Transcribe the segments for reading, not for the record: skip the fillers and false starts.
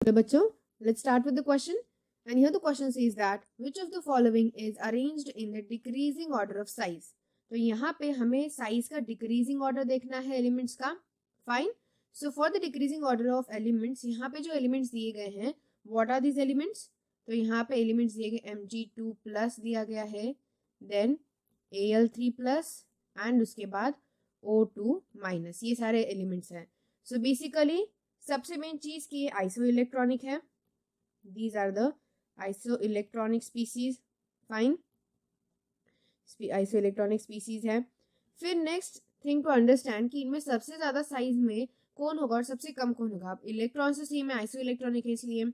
तो बच्चों, let's start with the question. And here the question says that which of the following is arranged in the decreasing order of size. तो यहाँ पे हमें size का decreasing order देखना है एलिमेंट्स का. Fine. So for the decreasing order of elements, यहाँ पे जो एलिमेंट्स दिए गए हैं, व्हाट आर दीज एलिमेंट्स? तो यहाँ पे एलिमेंट्स दिए गए Mg2 प्लस दिया गया है, देन Al3 प्लस एंड उसके बाद O2 माइनस. ये सारे एलिमेंट्स हैं. सो बेसिकली सबसे मेन चीज की आइसो इलेक्ट्रॉनिक है. These are the isoelectronic species. Fine. Isoelectronic species है. फिर नेक्स्ट थिंग टू अंडरस्टैंड कि इनमें सबसे ज्यादा साइज में कौन होगा और सबसे कम कौन होगा. अब इलेक्ट्रॉन से सेम है, आइसो इलेक्ट्रॉनिक है इसलिए.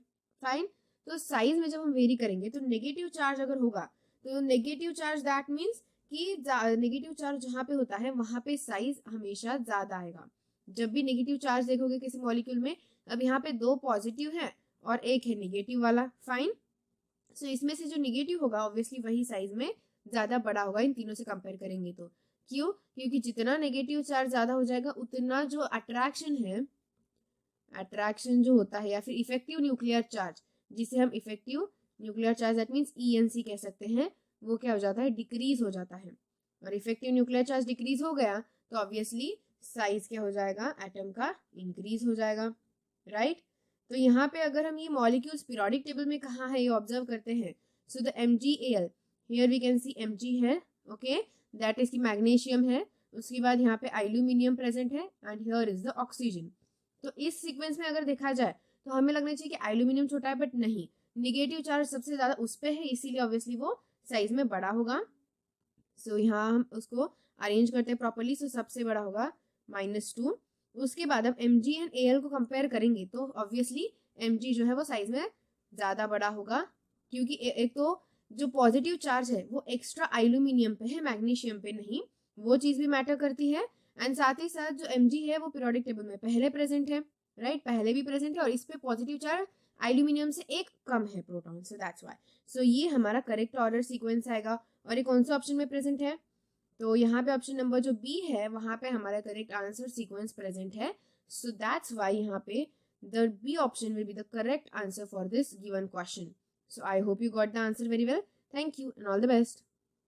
फाइन. तो साइज में जब हम वेरी करेंगे तो नेगेटिव चार्ज अगर होगा तो नेगेटिव चार्ज दैट मीन्स कि नेगेटिव चार्ज जहाँ पे होता है वहां पे साइज हमेशा ज्यादा आएगा. जब भी नेगेटिव चार्ज देखोगे किसी मॉलिक्यूल में, अब यहाँ पे 2 पॉजिटिव है और एक है नेगेटिव वाला. फाइन. सो इसमें से जो नेगेटिव होगा ऑब्वियसली वही साइज में ज्यादा बड़ा होगा इन तीनों से कंपेयर करेंगे तो. क्यों? क्योंकि जितना नेगेटिव चार्ज ज्यादा हो जाएगा उतना जो अट्रैक्शन है, अट्रैक्शन जो होता है या फिर इफेक्टिव न्यूक्लियर चार्ज, जिसे हम effective nuclear charge that means ENC कह सकते हैं, वो क्या हो जाता है? डिक्रीज हो जाता है. और इफेक्टिव न्यूक्लियर चार्ज डिक्रीज हो गया तो ऑब्वियसली साइज क्या हो जाएगा? एटम का इंक्रीज हो जाएगा. राइट. तो यहाँ पे अगर हम ये मॉलिक्यूल्स पीरियोडिक टेबल में कहाँ है ये ऑब्जर्व करते हैं. So the MgAl, here we can see Mg है, ओके, दैट इज की मैग्नीशियम है. उसके बाद यहाँ पे एल्यूमिनियम प्रेजेंट है and here is the oxygen. तो इस सीक्वेंस में अगर देखा जाए तो हमें लगना चाहिए कि एल्यूमिनियम छोटा है, बट नहीं, निगेटिव चार्ज सबसे ज्यादा उस पे है, इसीलिए ऑब्वियसली वो साइज में बड़ा होगा. सो यहाँ हम उसको अरेंज करते हैं प्रॉपरली. सो सबसे बड़ा होगा -2. उसके बाद अब Mg एंड Al को कंपेयर करेंगे तो ऑब्वियसली Mg जो है वो साइज में ज्यादा बड़ा होगा, क्योंकि एक तो जो पॉजिटिव चार्ज है वो एक्स्ट्रा एल्यूमिनियम पे है, मैग्नीशियम पे नहीं. वो चीज भी मैटर करती है. एंड साथ ही साथ जो Mg है वो पीरियोडिक टेबल में पहले प्रेजेंट है, राइट, पहले भी प्रेजेंट है, और इस पे पॉजिटिव चार्ज एल्यूमिनियम से एक कम है proton. So that's why. So ये हमारा करेक्ट ऑर्डर सीक्वेंस आएगा. और ये कौन सा ऑप्शन में प्रेजेंट है? तो यहाँ पे ऑप्शन नंबर जो बी है वहां पे हमारा करेक्ट आंसर सीक्वेंस प्रेजेंट है. सो दैट्स व्हाई यहाँ पे the B option will be the correct answer for this given question. So I hope you got the answer very well. Thank you and all the best.